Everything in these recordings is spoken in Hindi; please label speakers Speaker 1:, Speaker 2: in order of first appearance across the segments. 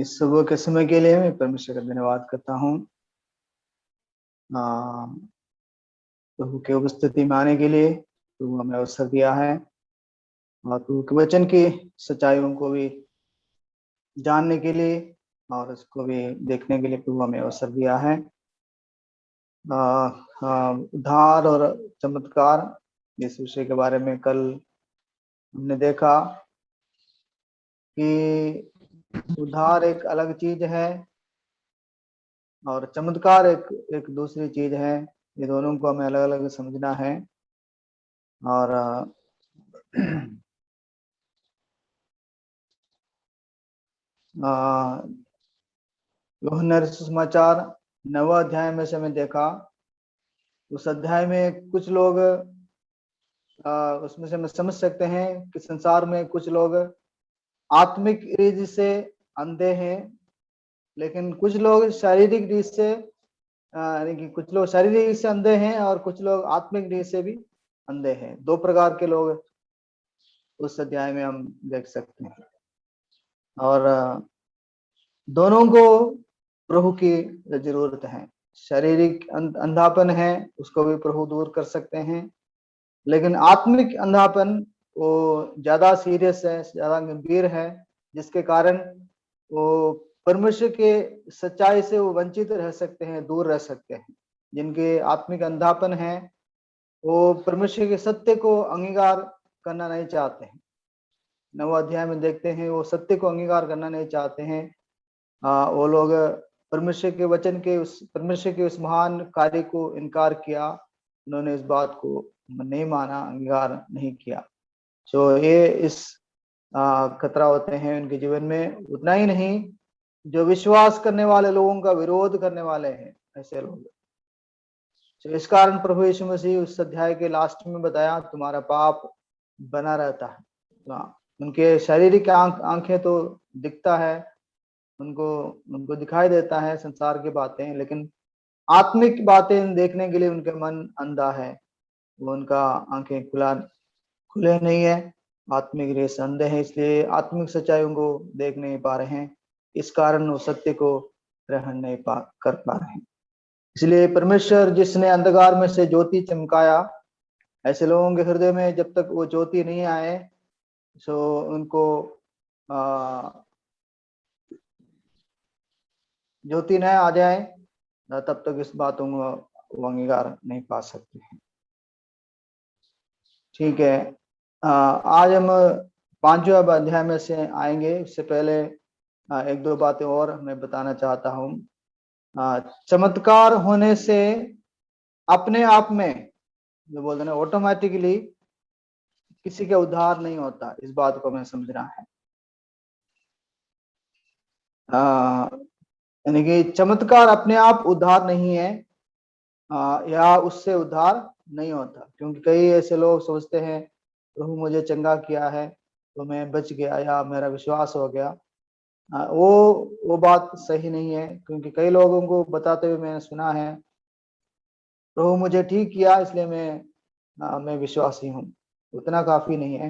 Speaker 1: इस सुबह के समय के लिए मैं परमेश्वर का धन्यवाद करता हूँ। प्रभु के उपस्थिति में आने के लिए प्रभु हमें अवसर दिया है और प्रभु के वचन की सच्चाइयों को भी जानने के लिए और उसको भी देखने के लिए प्रभु हमें अवसर दिया है। उद्धार और चमत्कार, इस विषय के बारे में कल हमने देखा कि उद्धार एक अलग चीज है और चमत्कार एक दूसरी चीज है। ये दोनों को हमें अलग अलग समझना है। और यूहन्ना रचित सुसमाचार 9वां अध्याय में से हमें देखा, उस अध्याय में कुछ लोग उसमें से हम समझ सकते हैं कि संसार में कुछ लोग आत्मिक रीति से अंधे हैं, लेकिन कुछ लोग शारीरिक रीति से यानी कि कुछ लोग शारीरिक रीति से अंधे हैं और कुछ लोग आत्मिक रीति से भी अंधे हैं। दो प्रकार के लोग उस अध्याय में हम देख सकते हैं और दोनों को प्रभु की जरूरत है। शारीरिक अंधापन है, उसको भी प्रभु दूर कर सकते हैं, लेकिन आत्मिक अंधापन वो ज्यादा सीरियस है, ज्यादा गंभीर है, जिसके कारण वो परमेश्वर के सच्चाई से वो वंचित रह सकते हैं, दूर रह सकते हैं। जिनके आत्मिक अंधापन है वो परमेश्वर के सत्य को अंगीकार करना नहीं चाहते हैं। 9वां अध्याय में देखते हैं वो सत्य को अंगीकार करना नहीं चाहते हैं। वो लोग परमेश्वर के वचन के परमेश्वर के उस महान कार्य को इनकार किया, उन्होंने इस बात को नहीं माना, अंगीकार नहीं किया। तो ये इस खतरा होते हैं उनके जीवन में। उतना ही नहीं, जो विश्वास करने वाले लोगों का विरोध करने वाले हैं, ऐसे लोग। तो इस कारण प्रभु यीशु मसीह उस अध्याय के लास्ट में बताया, तुम्हारा पाप बना रहता है। उनके शारीरिक आंखें तो दिखता है, उनको दिखाई देता है संसार की बातें, लेकिन आत्मिक बातें देखने के लिए उनके मन अंधा है। वो उनका आंखें खुले नहीं है, आत्मिक रेस अंधे हैं, इसलिए आत्मिक सच्चाइयों को देख नहीं पा रहे हैं। इस कारण वो सत्य को ग्रहण नहीं कर पा रहे हैं। इसलिए परमेश्वर जिसने अंधकार में से ज्योति चमकाया, ऐसे लोगों के हृदय में जब तक वो ज्योति नहीं आए, सो उनको ज्योति न आ जाए, तब तक इस बातों को वो अंगीकार नहीं पा सकते हैं। ठीक है, आज हम 5वें अध्याय में से आएंगे। इससे पहले एक दो बातें और मैं बताना चाहता हूँ। चमत्कार होने से अपने आप में, जो बोलते हैं ऑटोमेटिकली किसी का उद्धार नहीं होता, इस बात को हमें समझना है। यानी कि चमत्कार अपने आप उद्धार नहीं है, या उससे उद्धार नहीं होता। क्योंकि कई ऐसे लोग सोचते हैं प्रभु मुझे चंगा किया है तो मैं बच गया या मेरा विश्वास हो गया। वो बात सही नहीं है, क्योंकि कई लोगों को बताते हुए मैंने सुना है, प्रभु मुझे ठीक किया इसलिए मैं विश्वासी हूँ। उतना काफी नहीं है।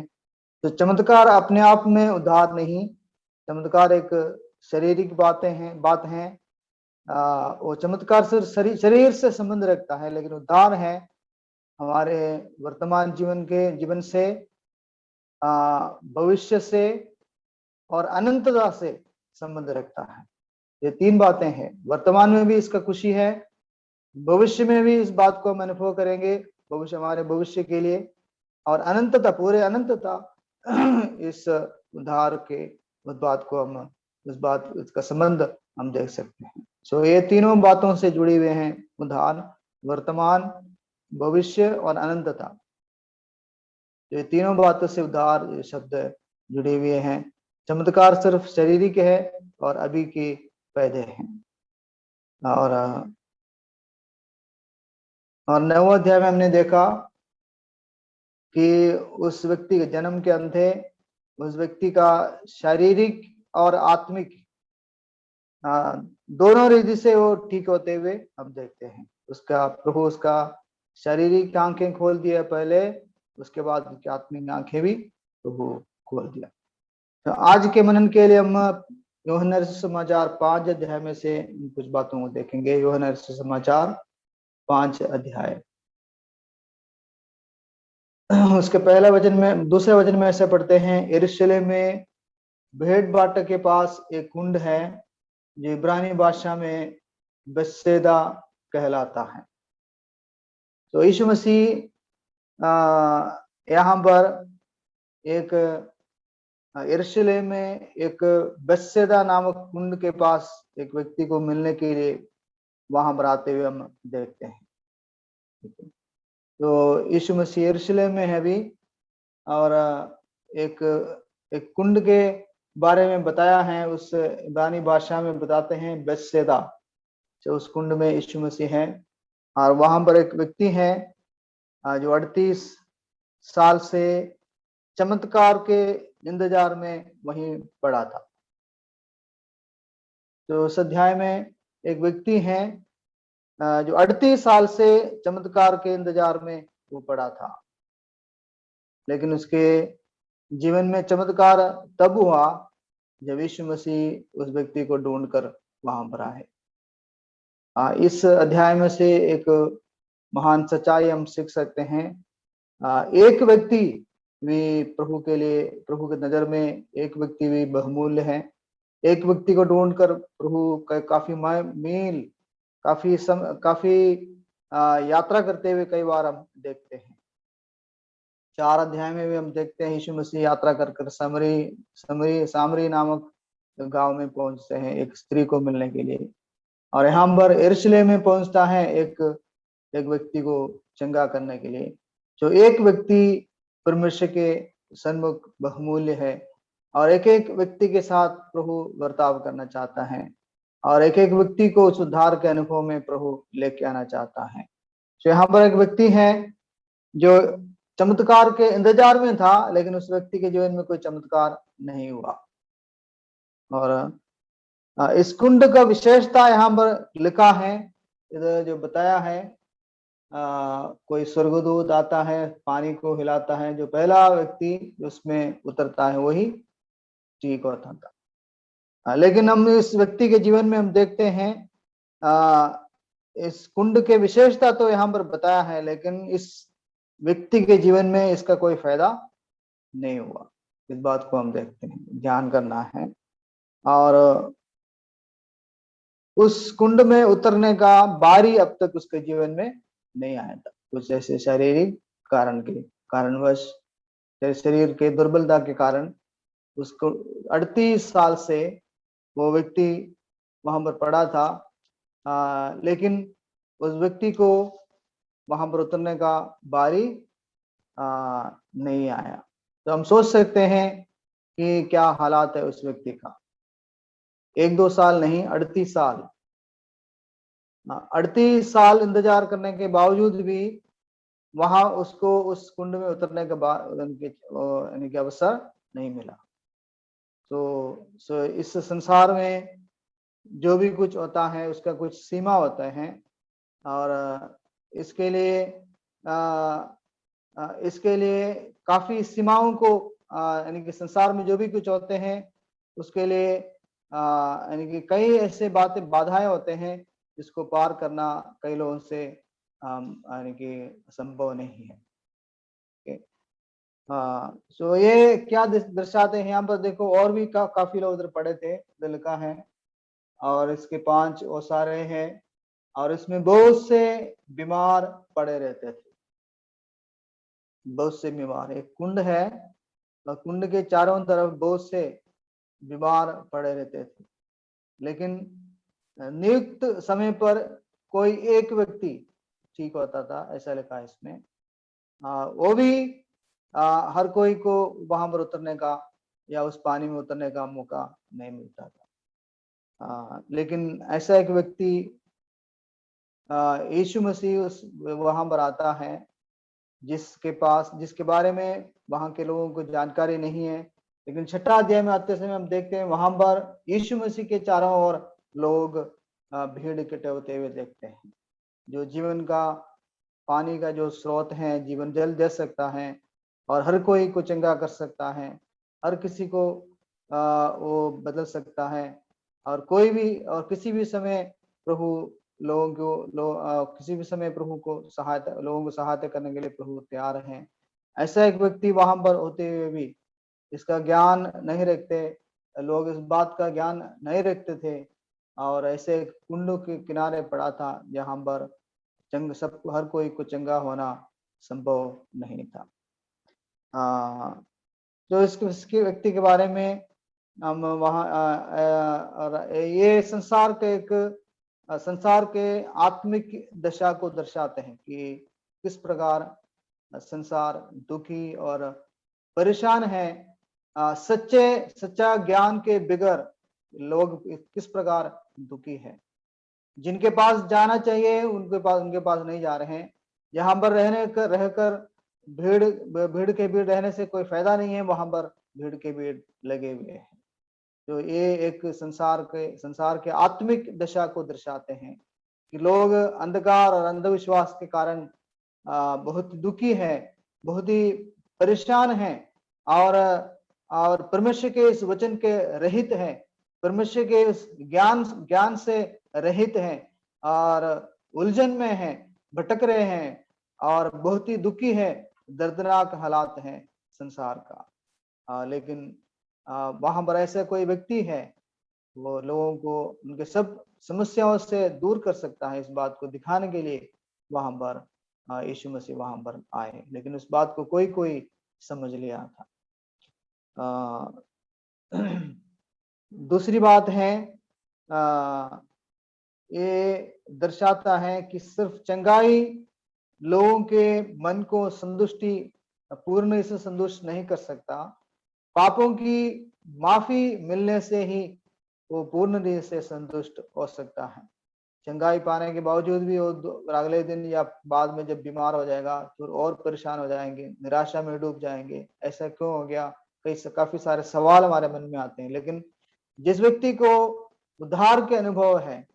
Speaker 1: तो चमत्कार अपने आप में उद्धार नहीं, चमत्कार एक शारीरिक बात है। वो चमत्कार सिर्फ शरीर से संबंध रखता है, लेकिन उद्धार है हमारे वर्तमान जीवन से, भविष्य से और अनंतता से संबंध रखता है। ये तीन बातें हैं। वर्तमान में भी इसका खुशी है, भविष्य में भी इस बात को हम अनुभव करेंगे, भविष्य हमारे भविष्य के लिए, और अनंतता, पूरे अनंतता इस उद्धार के उस बात को हम इसका संबंध हम देख सकते हैं। सो ये तीनों बातों से जुड़े हुए हैं, उद्धार, वर्तमान, भविष्य और अनंतता। ये तीनों बातों से उद्धार शब्द जुड़े हुए हैं। चमत्कार सिर्फ शारीरिक है और अभी के पैदे हैं। और 9वें अध्याय में हमने देखा कि उस व्यक्ति के जन्म के अंधे, उस व्यक्ति का शारीरिक और आत्मिक दोनों रीति से वो ठीक होते हुए हम देखते हैं। प्रभु उसका शारीरिक आंखें खोल दिया पहले, उसके बाद उसकी आत्मिक आंखें भी प्रभु खोल दिया। तो आज के मनन के लिए हम यूहन्ना रचित समाचार 5 अध्याय में से कुछ बातों को देखेंगे। यूहन्ना रचित समाचार 5 अध्याय, उसके पहले वचन में, दूसरे वचन में ऐसे पढ़ते हैं, यरूशलेम में भेड़ बाटक के पास एक कुंड है जो इब्रानी भाषा में बेथसेदा कहलाता है। तो यीशु मसीह यहाँ पर एक यरूशलेम में एक बेथसेदा नामक कुंड के पास एक व्यक्ति को मिलने के लिए वहां पर आते हुए हम देखते हैं। तो यीशु मसीह यरूशलेम में है अभी, और एक एक कुंड के बारे में बताया है, उस इब्रानी भाषा में बताते हैं बेथसेदा। जो उस कुंड में यीशु मसीह है, और वहां पर एक व्यक्ति है जो 38 साल से चमत्कार के इंतजार में वहीं पड़ा था। तो उस अध्याय में एक व्यक्ति है जो 38 साल से चमत्कार के इंतजार में वो पड़ा था, लेकिन उसके जीवन में चमत्कार तब हुआ जब यीशु मसीह उस व्यक्ति को ढूंढकर वहां पर आए। इस अध्याय में से एक महान सच्चाई हम सीख सकते हैं। एक व्यक्ति भी प्रभु के लिए, प्रभु की नजर में एक व्यक्ति भी बहुमूल्य है। एक व्यक्ति को ढूंढकर प्रभु का काफी मील, काफी यात्रा करते हुए कई बार हम देखते हैं। 4 अध्याय में भी हम देखते हैं यीशु मसीह यात्रा कर सामरी नामक गांव में पहुंचते हैं एक स्त्री को मिलने के लिए, और यहाँ पर यरूशलेम में पहुंचता है एक व्यक्ति को चंगा करने के लिए। जो एक व्यक्ति परमेश्वर के सन्मुख बहुमूल्य है, और एक एक व्यक्ति के साथ प्रभु बर्ताव करना चाहता है, और एक एक व्यक्ति को उस उद्धार के अनुभव में प्रभु लेके आना चाहता है। तो यहाँ पर एक व्यक्ति है जो चमत्कार के इंतजार में था, लेकिन उस व्यक्ति के जीवन में कोई चमत्कार नहीं हुआ। और इस कुंड का विशेषता यहाँ पर लिखा है, इधर जो बताया है, कोई स्वर्गदूत आता है, पानी को हिलाता है, जो पहला व्यक्ति उसमें उतरता है वही ठीक होता था। लेकिन हम इस व्यक्ति के जीवन में हम देखते हैं इस कुंड के विशेषता तो यहाँ पर बताया है, लेकिन इस व्यक्ति के जीवन में इसका कोई फायदा नहीं हुआ। इस बात को हम देखते हैं, ध्यान करना है। और उस कुंड में उतरने का बारी अब तक उसके जीवन में नहीं आया था, कुछ ऐसे शारीरिक कारणवश, शरीर के दुर्बलता के कारण उसको 38 साल से वो व्यक्ति वहां पर पड़ा था। लेकिन उस व्यक्ति को वहां पर उतरने का बारी नहीं आया। तो हम सोच सकते हैं कि क्या हालात है उस व्यक्ति का। 1-2 साल नहीं, 38 साल, 38 साल इंतजार करने के बावजूद भी वहां उसको उस कुंड में उतरने के बाद यानी कि अवसर नहीं मिला। तो इस संसार में जो भी कुछ होता है उसका कुछ सीमा होता है, और इसके लिए काफी सीमाओं को यानी कि संसार में जो भी कुछ होते हैं उसके लिए यानी कि कई ऐसे बाधाएं होते हैं जिसको पार करना कई लोगों से यानी कि संभव नहीं है। सो ये क्या दर्शाते हैं यहाँ पर देखो, और भी काफी लोग उधर पड़े थे, लिखा है, और इसके 5 ओसारे हैं, और इसमें बहुत से बीमार पड़े रहते थे। बहुत से बीमार, एक कुंड है और कुंड के चारों तरफ बहुत से बीमार पड़े रहते थे, लेकिन नियुक्त समय पर कोई एक व्यक्ति ठीक होता था, ऐसा लिखा है इसमें। वो भी हर कोई को वहां पर उतरने का या उस पानी में उतरने का मौका नहीं मिलता था। लेकिन ऐसा एक व्यक्ति यीशु मसीह उस वहां पर आता है जिसके बारे में वहां के लोगों को जानकारी नहीं है। लेकिन 6 अध्याय में आते समय हम देखते हैं वहां पर यीशु मसीह के चारों ओर लोग भीड़ इकट्ठे होते हुए देखते हैं। जो जीवन का पानी का जो स्रोत है, जीवन जल दे सकता है और हर कोई को चंगा कर सकता है, हर किसी को वो बदल सकता है, और कोई भी और किसी भी समय प्रभु किसी भी समय प्रभु को सहायता लोगों को सहायता करने के लिए प्रभु तैयार हैं। ऐसा एक व्यक्ति वहां पर होते हुए भी इसका ज्ञान नहीं रखते, लोग इस बात का ज्ञान नहीं रखते थे और ऐसे कुंडों के किनारे पड़ा था जहां पर हर कोई को चंगा होना संभव नहीं था। तो इसके व्यक्ति के बारे में हम वहाँ ये संसार के आत्मिक दशा को दर्शाते हैं कि किस प्रकार संसार दुखी और परेशान है। सच्चा ज्ञान के बगैर लोग किस प्रकार दुखी है। जिनके पास जाना चाहिए उनके पास नहीं जा रहे हैं। यहाँ पर रहकर भीड़ के भीड़ रहने से कोई फायदा नहीं है, वहां पर भीड़ के भीड़ लगे हुए हैं। तो ये एक संसार के आत्मिक दशा को दर्शाते हैं कि लोग अंधकार और अंधविश्वास के कारण बहुत दुखी है, बहुत ही परेशान है और परमेश्वर के इस वचन के रहित है, परमेश्वर के इस ज्ञान से रहित है और उलझन में है, भटक रहे हैं और बहुत ही दुखी है। दर्दनाक हालात है संसार का। लेकिन वहां पर ऐसा कोई व्यक्ति है, वो लोगों को उनके सब समस्याओं से दूर कर सकता है। इस बात को दिखाने के लिए वहां पर यीशु मसीह वहां पर आए, लेकिन उस बात को कोई समझ लिया था। दूसरी बात है, ये दर्शाता है कि सिर्फ चंगाई लोगों के मन को पूर्ण से संतुष्ट नहीं कर सकता। पापों की माफी मिलने से ही वो पूर्ण रूप से संतुष्ट हो सकता है। चंगाई पाने के बावजूद भी वो अगले दिन या बाद में जब बीमार हो जाएगा तो और परेशान हो जाएंगे, निराशा में डूब जाएंगे। ऐसा क्यों हो गया? काफी सारे सवाल हमारे मन में आते हैं। लेकिन जिस व्यक्ति को उद्धार के अनुभव है,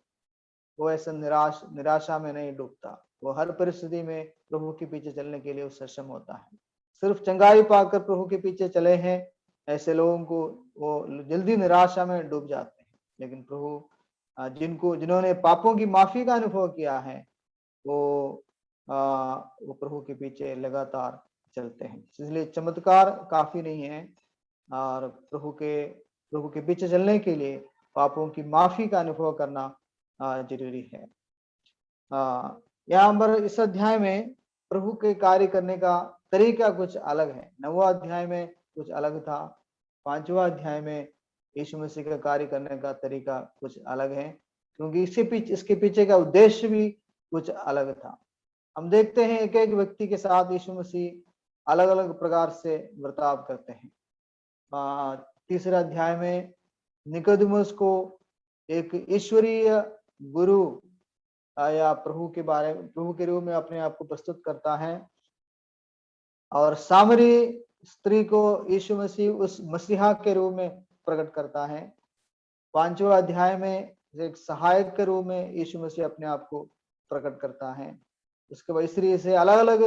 Speaker 1: वो ऐसा निराशा में नहीं डूबता। वो हर परिस्थिति में प्रभु के पीछे चलने के लिए वो सक्षम होता है। सिर्फ चंगाई पाकर प्रभु के पीछे चले हैं ऐसे लोगों को वो जल्दी निराशा में डूब जाते हैं। लेकिन प्रभु जिन्होंने पापों की माफी का अनुभव किया है, वो प्रभु के पीछे लगातार चलते हैं। इसलिए चमत्कार काफी नहीं है और प्रभु के पीछे चलने के लिए पापों की माफी का अनुभव करना जरूरी है। यहाँ पर इस अध्याय में प्रभु के कार्य करने का तरीका कुछ अलग है। 9वां अध्याय में कुछ अलग था, 5वां अध्याय में यीशु मसीह का कार्य करने का तरीका कुछ अलग है, क्योंकि इसके पीछे का उद्देश्य भी कुछ अलग था। हम देखते हैं एक एक व्यक्ति के साथ यीशु मसीह अलग अलग प्रकार से बर्ताव करते हैं। 3रे अध्याय में निकोदेमुस को एक ईश्वरीय गुरु या प्रभु के रूप में अपने आप को प्रस्तुत करता है और सामरी स्त्री को यीशु मसीह उस मसीहा के रूप में प्रकट करता है। 5वां अध्याय में एक सहायक के रूप में यीशु मसीह अपने आप को प्रकट करता है। उसके बाद इस रीति से अलग अलग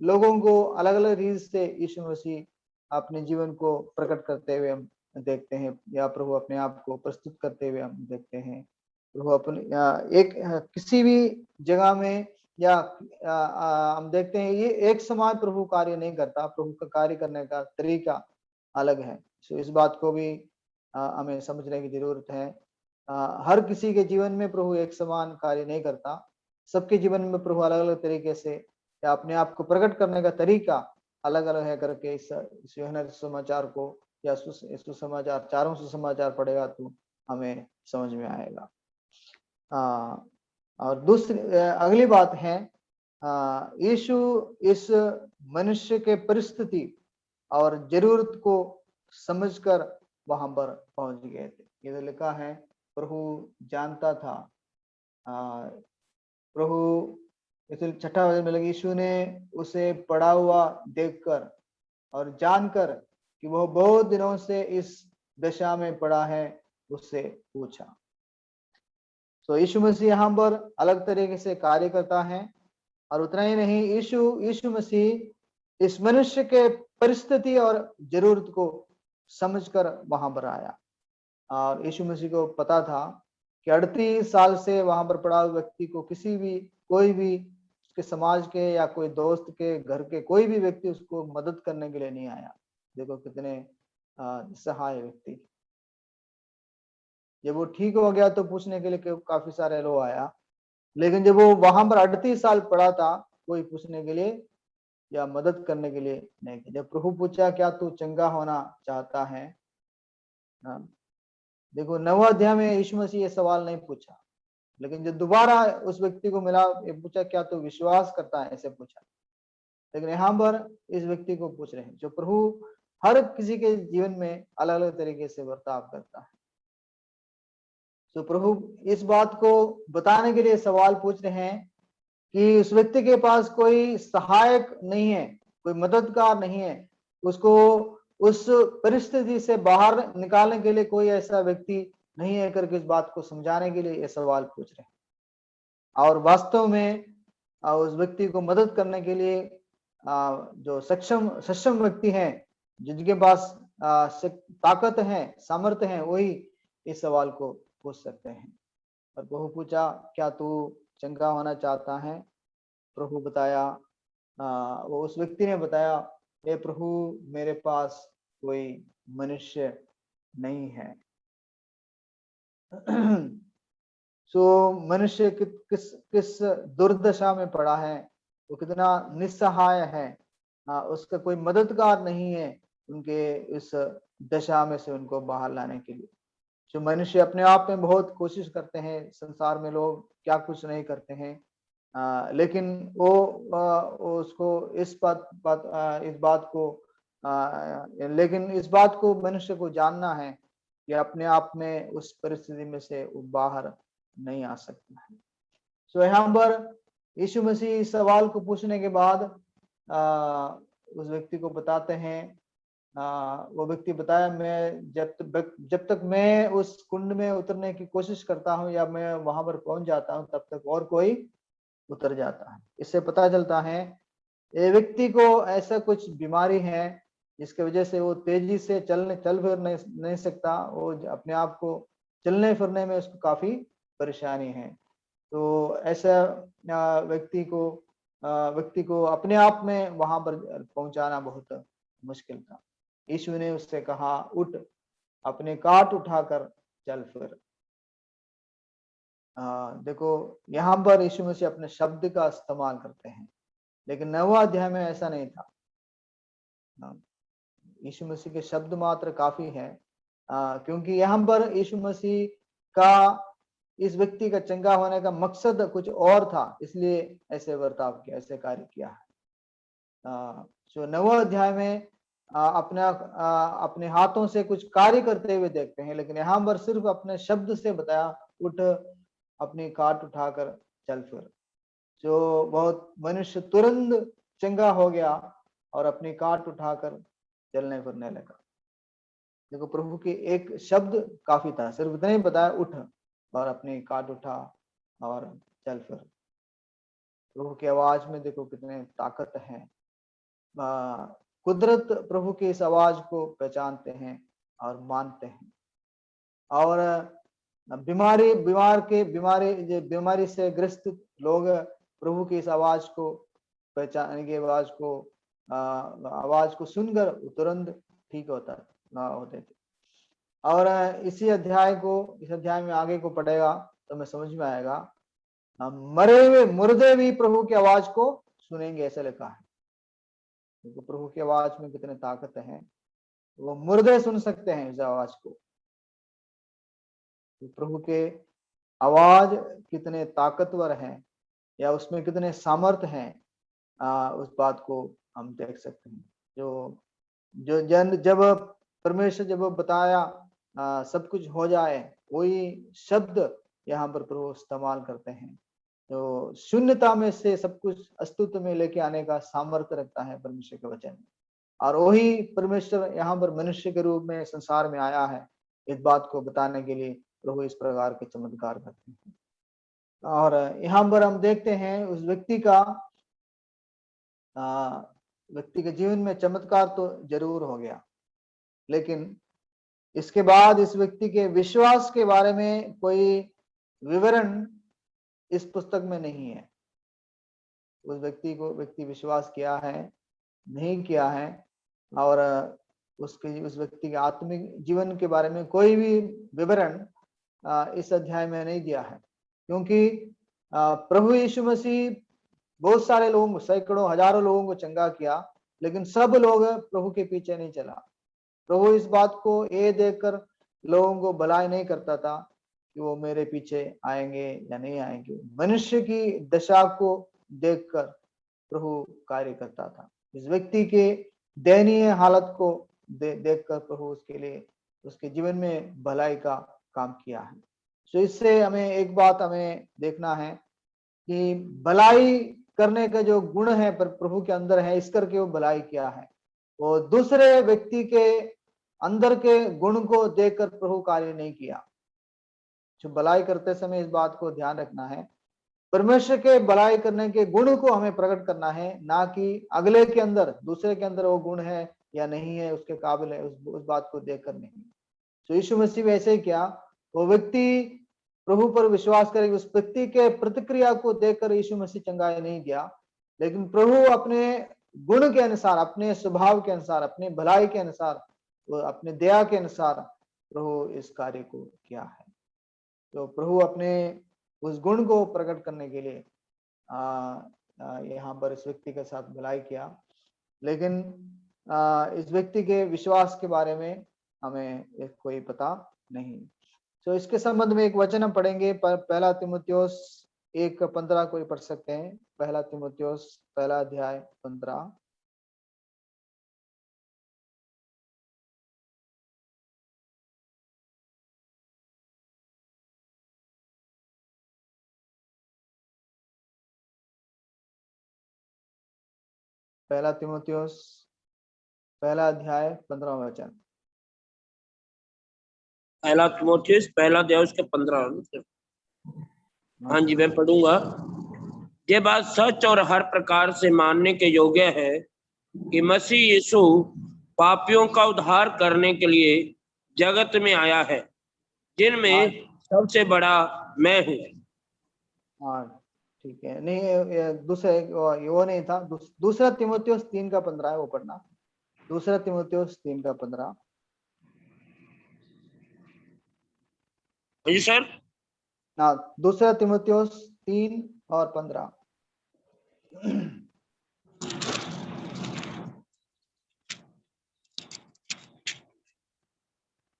Speaker 1: लोगों को अलग अलग रीति से यीशु मसीह अपने जीवन को प्रकट करते हुए हम देखते हैं, या प्रभु अपने आप को प्रस्तुत करते हुए हम देखते हैं। प्रभु अपने किसी भी जगह में या हम देखते हैं ये एक समान प्रभु कार्य नहीं करता। प्रभु का कार्य करने का तरीका अलग है। तो इस बात को भी हमें समझने की जरूरत है। हर किसी के जीवन में प्रभु एक समान कार्य नहीं करता। सबके जीवन में प्रभु अलग अलग तरीके से या अपने आप को प्रकट करने का तरीका अलग अलग है करके इस समाचार को या सुसमाचार चारों सुसमाचार पढ़ेगा तो हमें समझ में आएगा। और दूसरी अगली बात है, यीशु इस मनुष्य के परिस्थिति और जरूरत को समझकर वहां पर पहुंच गए थे। ये तो लिखा है प्रभु जानता था। प्रभु इस 6ठा वचन में लगे, यीशु ने उसे पड़ा हुआ देखकर और जानकर कि वह बहुत दिनों से इस दशा में पड़ा है, उससे पूछा। तो यीशु मसीह यहाँ पर अलग तरीके से कार्य करता है। और उतना ही नहीं, यीशु मसीह इस मनुष्य के परिस्थिति और जरूरत को समझकर वहां पर आया। और यीशु मसीह को पता था कि 38 साल से वहां पर पड़ा हुआ व्यक्ति को कोई भी उसके समाज के या कोई दोस्त के घर के कोई भी व्यक्ति उसको मदद करने के लिए नहीं आया। देखो कितने सहाय व्यक्ति। जब वो ठीक हो गया तो पूछने के लिए काफी सारे लोग आया, लेकिन जब वो वहां पर 38 साल पड़ा था, कोई पूछने के लिए या मदद करने के लिए नहीं। जब प्रभु पूछा क्या तू चंगा होना चाहता है, हाँ, देखो 9वें अध्याय में यीशु मसीह ये सवाल नहीं पूछा, लेकिन जब दोबारा उस व्यक्ति को मिला, ये पूछा क्या तू विश्वास करता है, ऐसे पूछा। लेकिन यहाँ पर इस व्यक्ति को पूछ रहे हैं, जो प्रभु हर किसी के जीवन में अलग अलग तरीके से बर्ताव करता है। तो प्रभु इस बात को बताने के लिए सवाल पूछ रहे हैं कि उस व्यक्ति के पास कोई सहायक नहीं है, कोई मददगार नहीं है, उसको उस परिस्थिति से बाहर निकालने के लिए कोई ऐसा व्यक्ति नहीं है करके इस बात को समझाने के लिए ये सवाल पूछ रहे हैं। और वास्तव में उस व्यक्ति को मदद करने के लिए जो सक्षम व्यक्ति हैं, जिनके पास ताकत है, सामर्थ्य है, वही इस सवाल को पूछ सकते हैं। और प्रभु पूछा क्या तू चंगा होना चाहता है? प्रभु बताया, वो उस व्यक्ति ने बताया, हे प्रभु मेरे पास कोई मनुष्य नहीं है। सो मनुष्य किस दुर्दशा में पड़ा है, वो कितना निस्सहाय है, उसका कोई मददगार नहीं है उनके इस दशा में से उनको बाहर लाने के लिए। जो मनुष्य अपने आप में बहुत कोशिश करते हैं, संसार में लोग क्या कुछ नहीं करते हैं, लेकिन वो उसको इस बात को लेकिन इस बात को मनुष्य को जानना है कि अपने आप में उस परिस्थिति में से वो बाहर नहीं आ सकता है। तो यहाँ पर यीशु मसीह सवाल को पूछने के बाद उस व्यक्ति को बताते हैं, वो व्यक्ति बताया, मैं जब तक मैं उस कुंड में उतरने की कोशिश करता हूँ या मैं वहां पर पहुंच जाता हूँ, तब तक और कोई उतर जाता है। इससे पता चलता है ये व्यक्ति को ऐसा कुछ बीमारी है जिसकी वजह से वो तेजी से चल फिर नहीं सकता, वो अपने आप को चलने फिरने में उसको काफी परेशानी है। तो ऐसा व्यक्ति को अपने आप में वहां पर पहुंचाना बहुत मुश्किल था। यीशु ने उससे कहा, उठ, अपने काट उठाकर चल फिर। देखो यहाँ पर यीशु मसीह अपने शब्द का इस्तेमाल करते हैं, लेकिन 9वें अध्याय में ऐसा नहीं था। यीशु मसीह के शब्द मात्र काफी है, क्योंकि यहाँ पर यीशु मसीह का इस व्यक्ति का चंगा होने का मकसद कुछ और था, इसलिए ऐसे बर्ताव किया, ऐसे कार्य किया है। जो 9वें अध्याय में अपने हाथों से कुछ कार्य करते हुए देखते हैं, लेकिन यहाँ पर सिर्फ अपने शब्द से बताया, उठ, अपनी काट उठाकर चल फिर। जो बहुत मनुष्य तुरंत चंगा हो गया और अपनी काट उठाकर चलने फिरने लगा। देखो प्रभु के एक शब्द काफी था, सिर्फ इतना ही बताया, उठ और अपनी काट उठा और चल फिर। प्रभु की आवाज में देखो कितने ताकत है। कुदरत प्रभु की इस आवाज को पहचानते हैं और मानते हैं। और बीमारी से ग्रस्त लोग प्रभु की इस आवाज को पहचान के आवाज को सुनकर तुरंत ठीक होते थे। और इस अध्याय में आगे को पढ़ेगा तो मैं समझ में आएगा, मरे हुए मुर्दे भी प्रभु की आवाज को सुनेंगे, ऐसा लिखा है। क्योंकि प्रभु की आवाज में कितने ताकत है, वो मुर्दे सुन सकते हैं इस आवाज को। तो प्रभु के आवाज कितने ताकतवर हैं या उसमें कितने सामर्थ्य हैं, उस बात को हम देख सकते हैं। जब परमेश्वर जब बताया सब कुछ हो जाए, वही शब्द यहाँ पर प्रभु इस्तेमाल करते हैं। तो शून्यता में से सब कुछ अस्तित्व में लेके आने का सामर्थ्य रखता है परमेश्वर के वचन में, और वही परमेश्वर यहाँ पर मनुष्य के रूप में संसार में आया है, इस बात को बताने के लिए प्रभु इस प्रकार के चमत्कार करते हैं। और यहाँ पर हम देखते हैं उस व्यक्ति के जीवन में चमत्कार तो जरूर हो गया, लेकिन इसके बाद इस व्यक्ति के विश्वास के बारे में कोई विवरण इस पुस्तक में नहीं है। उस व्यक्ति विश्वास किया है नहीं किया है, और उस व्यक्ति के आत्मिक जीवन के बारे में कोई भी विवरण इस अध्याय में नहीं दिया है। क्योंकि प्रभु यीशु मसीह बहुत सारे लोगों, सैकड़ों हजारों लोगों को चंगा किया, लेकिन सब लोग प्रभु के पीछे नहीं चला। प्रभु इस बात को ये देखकर लोगों को भलाई नहीं करता था कि वो मेरे पीछे आएंगे या नहीं आएंगे। मनुष्य की दशा को देखकर प्रभु कार्य करता था। इस व्यक्ति के दयनीय हालत को देखकर प्रभु उसके लिए, उसके जीवन में भलाई का काम किया है। तो इससे हमें एक बात हमें देखना है कि भलाई करने का जो गुण है पर प्रभु के अंदर है, इस करके वो भलाई किया है। वो दूसरे व्यक्ति के अंदर के गुण को देखकर प्रभु कार्य नहीं किया। जो भलाई करते समय इस बात को ध्यान रखना है, परमेश्वर के भलाई करने के गुण को हमें प्रकट करना है, ना कि अगले के अंदर, दूसरे के अंदर वो गुण है या नहीं है, उसके काबिल है, उस बात को देखकर नहीं। तो यीशु मसीह वैसे ही किया। वो व्यक्ति प्रभु पर विश्वास करे, उस व्यक्ति के प्रतिक्रिया को देखकर यीशु मसीह चंगाई नहीं दिया, लेकिन प्रभु अपने गुण के अनुसार, अपने स्वभाव के अनुसार, अपने भलाई के अनुसार, वो अपने दया के अनुसार प्रभु इस कार्य को किया है। तो प्रभु अपने उस गुण को प्रकट करने के लिए यहाँ पर इस व्यक्ति के साथ भलाई किया, लेकिन इस व्यक्ति के विश्वास के बारे में हमें कोई पता नहीं। तो इसके संबंध में एक वचन हम पढ़ेंगे, पहला तीमुथियुस 1:15 कोई पढ़ सकते हैं? पहला तीमुथियुस पहला अध्याय 15। पहला तीमुथियुस पहला अध्याय 15 वचन।
Speaker 2: पहला तीमुथियुस पहला अध्याय उसके 15। हाँ जी, मैं पढ़ूंगा। ये बात सच और हर प्रकार से मानने के योग्य है कि मसीह यीशु पापियों का उद्धार करने के लिए जगत में आया है, जिनमें सबसे बड़ा मैं हूँ।
Speaker 1: हाँ ठीक है, नहीं दूसरे वो नहीं था, दूसरा तीमुथियुस 3:15 है, वो पढ़ना। दूसरा तीमुथियुस 3:15।
Speaker 2: जी सर।
Speaker 1: हाँ, दूसरा तीमुथियुस 3:15।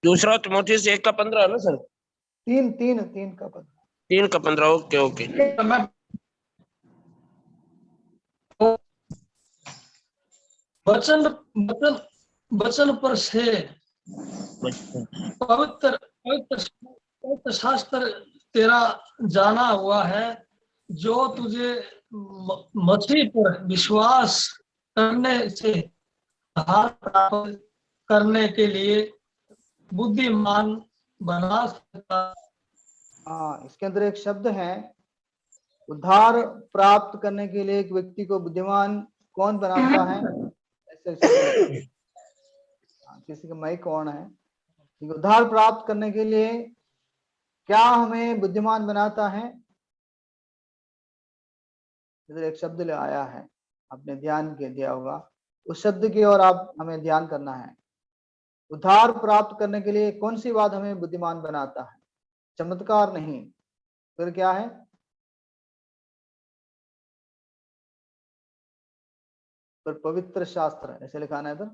Speaker 2: दूसरा तीमुथियुस 1:15 है ना सर?
Speaker 1: 3:15।
Speaker 2: 3:15। Okay okay.
Speaker 3: वचन पर से पवित्र शास्त्र तेरा जाना हुआ है, जो तुझे मसीह पर विश्वास करने से उद्धार प्राप्त करने के लिए बुद्धिमान बना सकता।
Speaker 1: हाँ, इसके अंदर एक शब्द है, उद्धार प्राप्त करने के लिए एक व्यक्ति को बुद्धिमान कौन बनाता है, ऐसे किसी का माइक कौन है? उद्धार प्राप्त करने के लिए क्या हमें बुद्धिमान बनाता है? इधर एक शब्द ले आया है, आपने ध्यान के दिया होगा, उस शब्द की ओर आप हमें ध्यान करना है। उद्धार प्राप्त करने के लिए कौन सी बात हमें बुद्धिमान बनाता है? चमत्कार नहीं, फिर क्या है? पर पवित्र शास्त्र, ऐसे लिखाना है इधर।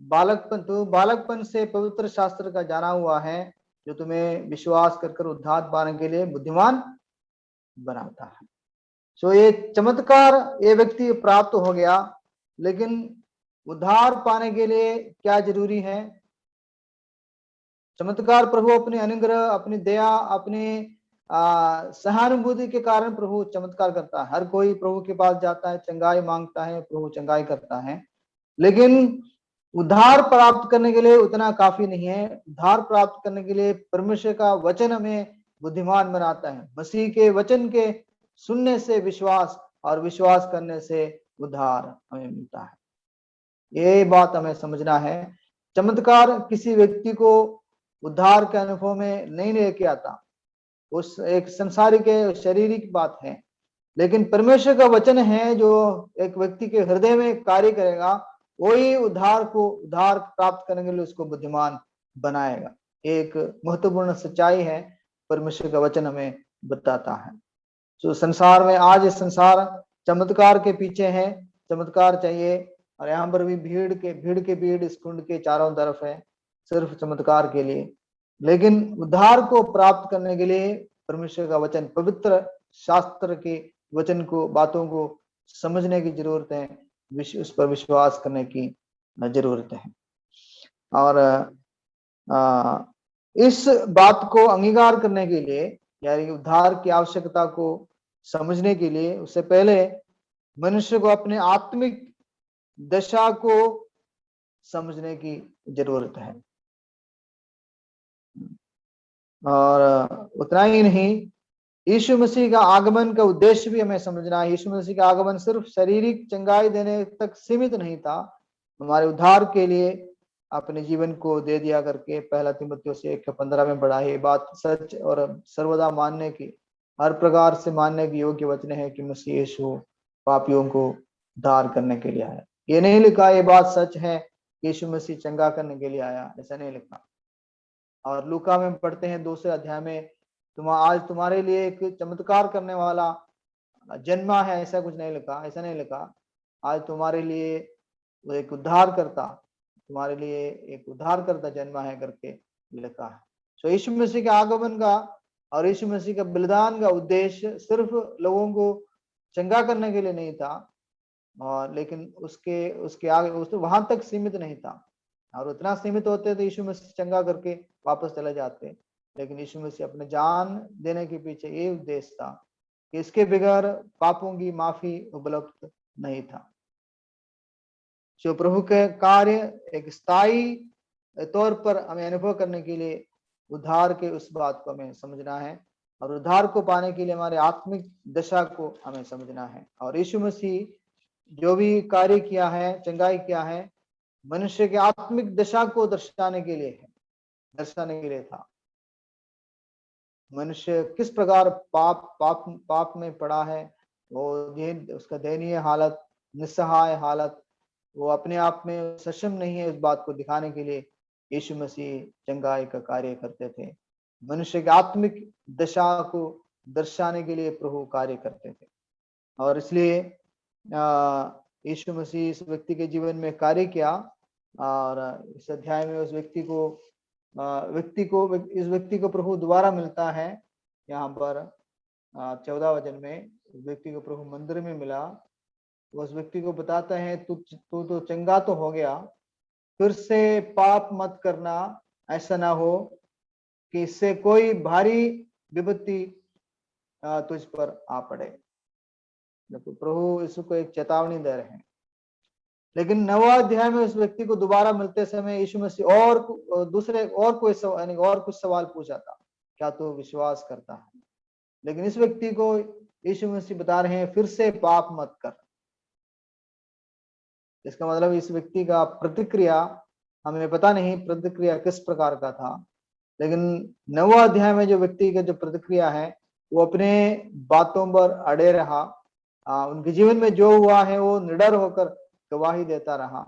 Speaker 1: बालकपन, तो बालकपन से पवित्र शास्त्र का जाना हुआ है, जो तुम्हें विश्वास कर उद्धार पाने के लिए बुद्धिमान बनाता है। सो ये चमत्कार ये व्यक्ति प्राप्त हो गया, लेकिन उद्धार पाने के लिए क्या जरूरी है? चमत्कार प्रभु अपने अनुग्रह, अपनी दया, अपनी सहानुभूति के कारण प्रभु चमत्कार करता है। हर कोई प्रभु के पास जाता है, चंगाई मांगता है, प्रभु चंगाई करता है, लेकिन उद्धार प्राप्त करने के लिए उतना काफी नहीं है। उद्धार प्राप्त करने के लिए परमेश्वर का वचन हमें बुद्धिमान बनाता है। मसीह के वचन के सुनने से विश्वास, और विश्वास करने से उद्धार हमें मिलता है। ये बात हमें समझना है चमत्कार किसी व्यक्ति को उद्धार के अनुभव में नहीं लेके आता, उस एक संसारिक शारीरिक बात है, लेकिन परमेश्वर का वचन है जो एक व्यक्ति के हृदय में कार्य करेगा, वही उद्धार प्राप्त करने के लिए उसको बुद्धिमान बनाएगा। एक महत्वपूर्ण सच्चाई है, परमेश्वर का वचन हमें बताता है। तो संसार में आज संसार चमत्कार के पीछे है, चमत्कार चाहिए, और यहाँ पर भी भीड़ इस कुंड के चारों तरफ है सिर्फ चमत्कार के लिए। लेकिन उद्धार को प्राप्त करने के लिए परमेश्वर का वचन, पवित्र शास्त्र के वचन को, बातों को समझने की जरूरत है, उस पर विश्वास करने की जरूरत है। और इस बात को अंगीकार करने के लिए, यानी उद्धार की आवश्यकता को समझने के लिए, उससे पहले मनुष्य को अपने आत्मिक दशा को समझने की जरूरत है। और उतना ही नहीं, यीशु मसीह का आगमन का उद्देश्य भी हमें समझना है। यीशु मसीह का आगमन सिर्फ शारीरिक चंगाई देने तक सीमित नहीं था, हमारे उद्धार के लिए अपने जीवन को दे दिया करके, पहला तीमुथियुस 1:15 में पढ़ा है। ये बात सच और सर्वदा मानने की, हर प्रकार से मानने की योग्य वचन है कि मसीह यीशु पापियों को उद्धार करने के लिए आया। ये नहीं लिखा ये बात सच है यीशु मसीह चंगा करने के लिए आया, ऐसा नहीं लिखा। और लूका में पढ़ते हैं 2 अध्याय में, आज तुम्हारे लिए एक चमत्कार करने वाला जन्मा है, ऐसा कुछ नहीं लिखा, ऐसा नहीं लिखा। आज तुम्हारे लिए एक उद्धारकर्ता, तुम्हारे लिए एक उद्धारकर्ता जन्मा है करके लिखा है। तो यीशु मसीह के आगमन का और यीशु मसीह का बलिदान का उद्देश्य सिर्फ लोगों को चंगा करने के लिए नहीं था, और लेकिन उसके आगे वहां तक सीमित नहीं था। और उतना सीमित होते तो यीशु मसीह चंगा करके वापस चले जाते, लेकिन यीशु मसीह अपने जान देने के पीछे ये उद्देश्य था कि इसके बगैर पापों की माफी उपलब्ध नहीं था। जो प्रभु के कार्य एक स्थायी तौर पर हमें अनुभव करने के लिए उद्धार के उस बात को हमें समझना है, और उद्धार को पाने के लिए हमारे आत्मिक दशा को हमें समझना है। और यीशु मसीह जो भी कार्य किया है, चंगाई किया है, मनुष्य के आत्मिक दशा को दर्शाने के लिए था। मनुष्य किस प्रकार पाप में पड़ा है, वो उसका दयनीय हालत, निस्सहाय हालत, वो अपने आप में सक्षम नहीं है, उस बात को दिखाने के लिए यीशु मसीह चंगाई का कार्य करते थे। मनुष्य की आत्मिक दशा को दर्शाने के लिए प्रभु कार्य करते थे। और इसलिए यीशु मसीह इस व्यक्ति के जीवन में कार्य किया, और इस अध्याय में इस व्यक्ति को प्रभु दोबारा मिलता है। यहाँ पर 14 वचन में उस व्यक्ति को प्रभु मंदिर में मिला, उस व्यक्ति को बताता है तू तो चंगा तो हो गया, फिर से पाप मत करना, ऐसा ना हो कि इससे कोई भारी विपत्ति तुझ पर आ पड़े। तो प्रभु इसको एक चेतावनी दे रहे हैं। लेकिन 9वां अध्याय में उस व्यक्ति को दोबारा मिलते समय यीशु मसीह और कुछ सवाल पूछा था, क्या तू विश्वास करता है? लेकिन इस व्यक्ति को यीशु मसीह बता रहे हैं फिर से पाप मत कर। इसका मतलब इस व्यक्ति का प्रतिक्रिया, हमें पता नहीं प्रतिक्रिया किस प्रकार का था, लेकिन 9वां अध्याय में जो व्यक्ति का जो प्रतिक्रिया है, वो अपने बातों पर अड़े रहा। उनके जीवन में जो हुआ है वो निडर होकर गवाही देता रहा।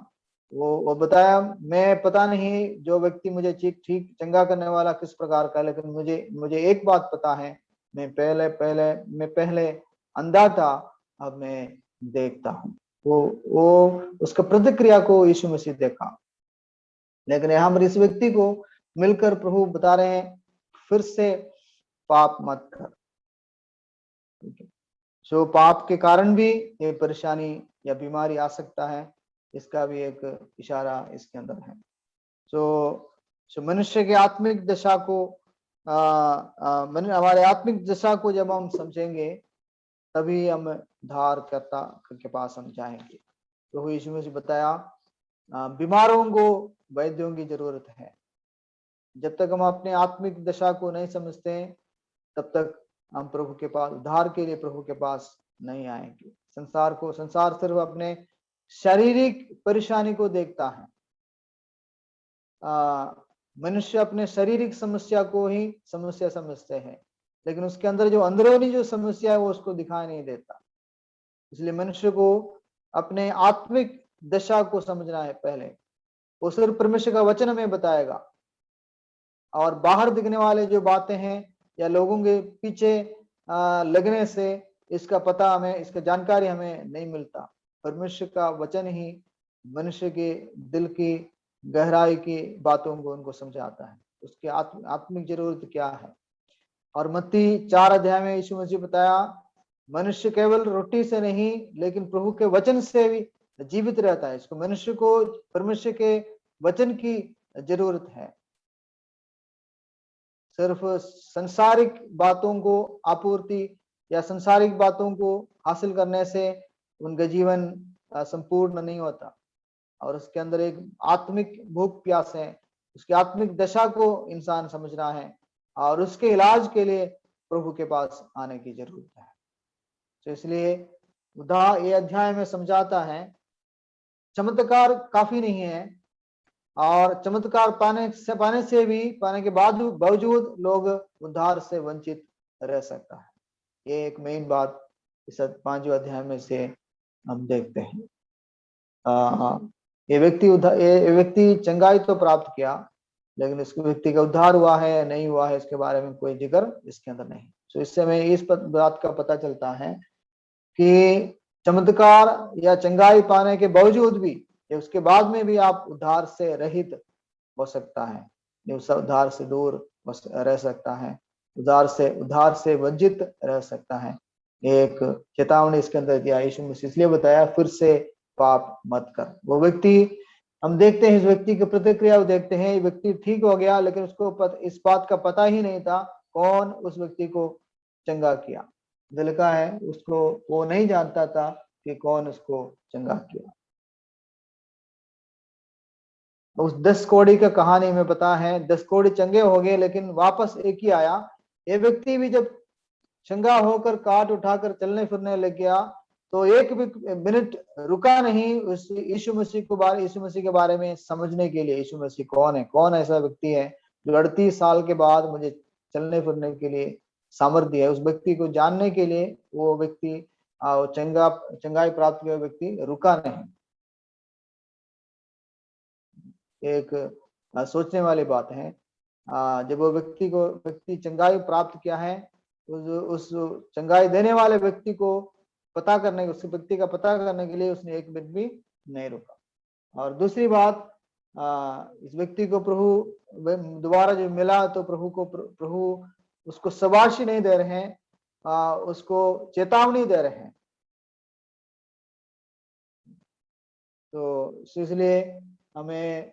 Speaker 1: वो बताया, मैं पता नहीं जो व्यक्ति मुझे ठीक चंगा करने वाला किस प्रकार का, लेकिन मुझे एक बात पता है, मैं पहले अंधा था, अब मैं देखता हूँ। वो उसका प्रतिक्रिया को यीशु मसीह देखा। लेकिन यहाँ पर इस व्यक्ति को मिलकर प्रभु बता रहे हैं फिर से पाप मत कर। सो पाप के कारण भी ये परेशानी या बीमारी आ सकता है, इसका भी एक इशारा इसके अंदर है। सो मनुष्य के आत्मिक दशा को हमारे आत्मिक दशा को जब हम समझेंगे, तभी हम उद्धारकर्ता के पास हम जाएंगे। तो यीशु मसीह बताया, बीमारों को वैद्यों की जरूरत है। जब तक हम अपने आत्मिक दशा को नहीं समझते हैं, तब तक हम प्रभु के पास, उद्धार के लिए प्रभु के पास नहीं आएंगे। संसार सिर्फ अपने शारीरिक परेशानी को देखता है, मनुष्य अपने शारीरिक समस्या को ही समस्या समझते हैं, लेकिन उसके अंदर जो अंदरूनी जो समस्या है वो उसको दिखाई नहीं देता। इसलिए मनुष्य को अपने आत्मिक दशा को समझना है पहले। वो सिर्फ परमेश्वर का वचन हमें बताएगा, और बाहर दिखने वाले जो बातें हैं या लोगों के पीछे लगने से इसका पता हमें, इसका जानकारी हमें नहीं मिलता। परमेश्वर का वचन ही मनुष्य के दिल की गहराई की बातों को उनको समझाता है, उसकी आत्मिक जरूरत क्या है। और मत्ती 4 अध्याय में यीशु मसीह बताया, मनुष्य केवल रोटी से नहीं लेकिन प्रभु के वचन से भी जीवित रहता है। इसको मनुष्य को परमेश्वर के वचन की जरूरत है। सिर्फ संसारिक बातों को आपूर्ति या संसारिक बातों को हासिल करने से उनका जीवन संपूर्ण नहीं होता, और उसके अंदर एक आत्मिक भूख प्यास है, उसकी आत्मिक दशा को इंसान समझना है, और उसके इलाज के लिए प्रभु के पास आने की जरूरत है। तो इसलिए ये अध्याय में समझाता है, चमत्कार काफी नहीं है, और चमत्कार पाने के बावजूद लोग उद्धार से वंचित रह सकता है। ये एक मेन बात इस 5वें अध्याय में से हम देखते हैं। ये व्यक्ति चंगाई तो प्राप्त किया, लेकिन इस व्यक्ति का उद्धार हुआ है या नहीं हुआ है इसके बारे में कोई जिक्र इसके अंदर नहीं। तो इससे हमें इस बात का पता चलता है कि चमत्कार या चंगाई पाने के बावजूद भी या उसके बाद में भी आप उद्धार से रहित हो सकता है, उद्धार से दूर रह सकता है, उद्धार से वंचित रह सकता है। एक चेतावनी इसके अंदर दिया यीशु मसीह, इसलिए बताया फिर से पाप मत कर। वो व्यक्ति, हम देखते हैं इस व्यक्ति की प्रतिक्रिया देखते हैं, व्यक्ति ठीक हो गया, लेकिन उसको इस बात का पता ही नहीं था कौन उस व्यक्ति को चंगा किया। दिल का है, उसको वो नहीं जानता था कि कौन उसको चंगा किया। उस 10 कोड़ी का कहानी में पता है, 10 कोड़ी चंगे हो गए लेकिन वापस एक ही आया। ये व्यक्ति भी जब चंगा होकर काट उठाकर चलने फिरने लग गया तो एक भी मिनट रुका नहीं उस यीशु मसीह के बारे में समझने के लिए। यीशु मसीह कौन है, कौन ऐसा व्यक्ति है जो 38 साल के बाद मुझे चलने फिरने के लिए सामर्थ्य है। उस व्यक्ति को जानने के लिए वो व्यक्ति चंगाई प्राप्त किया व्यक्ति रुका नहीं। एक सोचने वाली बात है। जब वो व्यक्ति चंगाई प्राप्त किया है, उस चंगाई देने वाले व्यक्ति को पता करने, उस व्यक्ति का पता करने के लिए उसने एक मिनट भी नहीं रुका। और दूसरी बात, इस व्यक्ति को प्रभु दोबारा जब मिला तो प्रभु उसको शाबाशी नहीं दे रहे हैं, उसको चेतावनी दे रहे हैं। तो इसलिए हमें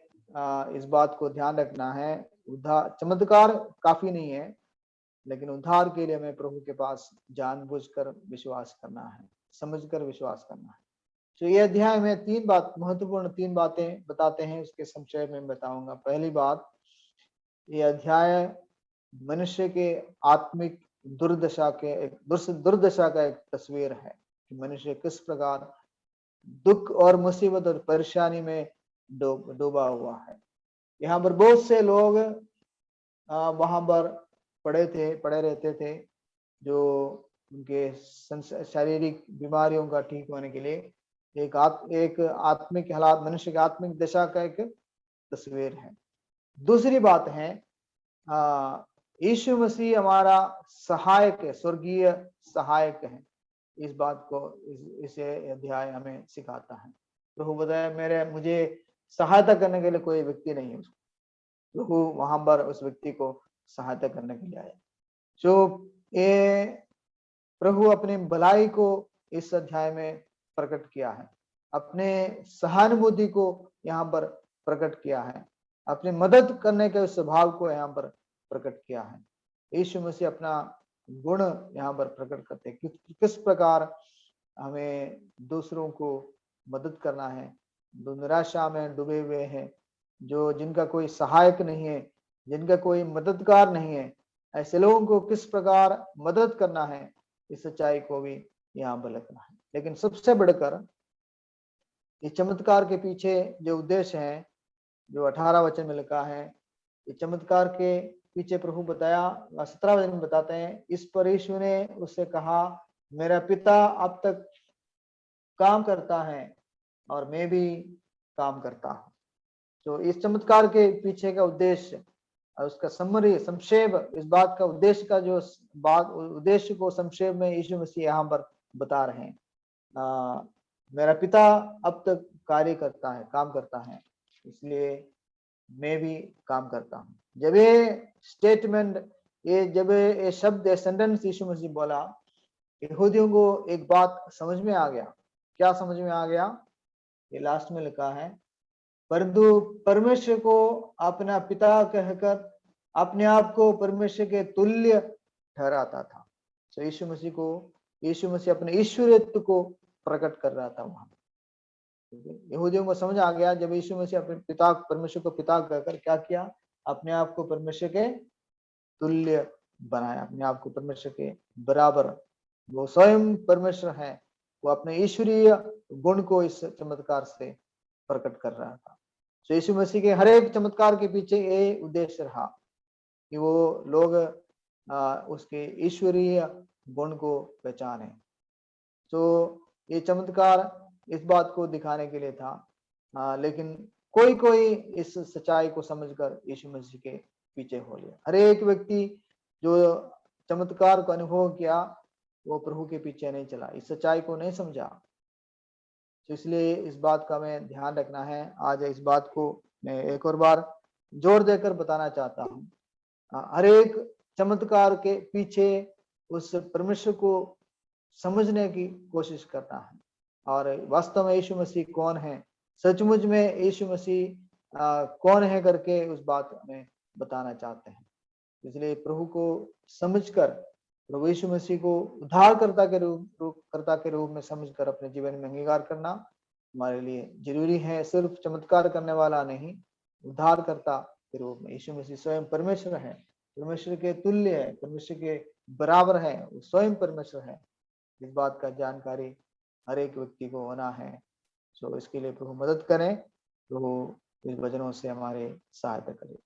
Speaker 1: इस बात को ध्यान रखना है, चमत्कार काफी नहीं है, लेकिन उद्धार के लिए हमें प्रभु के पास जानबूझकर विश्वास करना है, समझकर विश्वास करना है। तो ये अध्याय में महत्वपूर्ण तीन बातें बताते हैं, उसके संक्षेप में बताऊंगा। पहली बात, ये अध्याय मनुष्य के आत्मिक दुर्दशा का एक तस्वीर है कि मनुष्य किस प्रकार दुख और मुसीबत और परेशानी में डूबा हुआ है। यहाँ पर बहुत से लोग वहां पर पड़े रहते थे, जो उनके शारीरिक बीमारियों का ठीक होने के लिए एक आत्मिक हालात, मनुष्य की आत्मिक दशा का एक तस्वीर है। दूसरी बात है, यीशु मसीह हमारा सहायक है, स्वर्गीय सहायक है। इस बात को इस अध्याय हमें सिखाता है। प्रभु बताया, मुझे सहायता करने के लिए कोई व्यक्ति नहीं है। प्रभु वहां पर उस व्यक्ति को सहायता करने के लिए आया। जो ये प्रभु अपनी भलाई को इस अध्याय में प्रकट किया है, अपने सहानुभूति को यहाँ पर प्रकट किया है, अपनी मदद करने के स्वभाव को यहाँ पर प्रकट किया है। यीशु मसीह अपना गुण यहाँ पर प्रकट करते हैं, किस प्रकार हमें दूसरों को मदद करना है, जो निराशा में डूबे हुए हैं, जिनका कोई सहायक नहीं है, जिनका कोई मददगार नहीं है, ऐसे लोगों को किस प्रकार मदद करना है, इस सच्चाई को भी यहाँ पर लिखना है। लेकिन सबसे बढ़कर इस चमत्कार के पीछे जो उद्देश्य है जो 18 वचन में लिखा है। ये चमत्कार के पीछे प्रभु बताया, 17 वचन में बताते हैं, इस पर यीशु ने उससे कहा, मेरा पिता अब तक काम करता है और मैं भी काम करता हूँ। तो इस चमत्कार के पीछे का उद्देश्य और उसका समरी संक्षेप, इस बात का उद्देश्य का जो बात उद्देश्य को संक्षेप में यीशु मसीह यहाँ पर बता रहे हैं। मेरा पिता अब तक कार्य करता है, काम करता है, इसलिए मैं भी काम करता हूँ। जब ये स्टेटमेंट, जब ये शब्द सेंटेंस यीशु मसीह बोला, यहूदियों को एक बात समझ में आ गया। क्या समझ में आ गया? ये लास्ट में लिखा है, परंतु परमेश्वर को अपना पिता कहकर अपने आप को परमेश्वर के तुल्य ठहराता था। तो यीशु मसीह अपने ईश्वरत्व को प्रकट कर रहा था वहां। यहूदियों को समझ आ गया, जब यीशु मसीह अपने पिता परमेश्वर को पिता कहकर क्या किया, अपने आप को परमेश्वर के तुल्य बनाया, अपने आप को परमेश्वर के बराबर। वो स्वयं परमेश्वर है, वो अपने ईश्वरीय गुण को इस चमत्कार से प्रकट कर रहा था। तो यीशु मसीह के हर एक चमत्कार के पीछे ये उद्देश्य रहा कि वो लोग उसके ईश्वरीय गुण को पहचाने। तो ये चमत्कार इस बात को दिखाने के लिए था, लेकिन कोई इस सच्चाई को समझकर यीशु मसीह के पीछे हो लिया। हर एक व्यक्ति जो चमत्कार को अनुभव किया वो प्रभु के पीछे नहीं चला, इस सच्चाई को नहीं समझा। तो इसलिए इस बात का हमें ध्यान रखना है। आज इस बात को मैं एक और बार जोर देकर बताना चाहता हूँ, हर एक चमत्कार के पीछे उस परमेश्वर को समझने की कोशिश करना है, और वास्तव में यीशु मसीह कौन है, सचमुच में यीशु मसीह कौन है करके उस बात में बताना चाहते हैं। इसलिए प्रभु को समझकर, प्रभु यीशु मसीह को उद्धारकर्ता के रूप में समझकर अपने जीवन में अंगीकार करना हमारे लिए जरूरी है। सिर्फ चमत्कार करने वाला नहीं, उद्धारकर्ता के रूप में यीशु मसीह स्वयं परमेश्वर है, परमेश्वर के तुल्य है, परमेश्वर के बराबर है, वो स्वयं परमेश्वर है। इस बात का जानकारी हर एक व्यक्ति को होना है। सो इसके लिए प्रभु मदद करें, प्रभु इस वचनों से हमारे सहायता करें।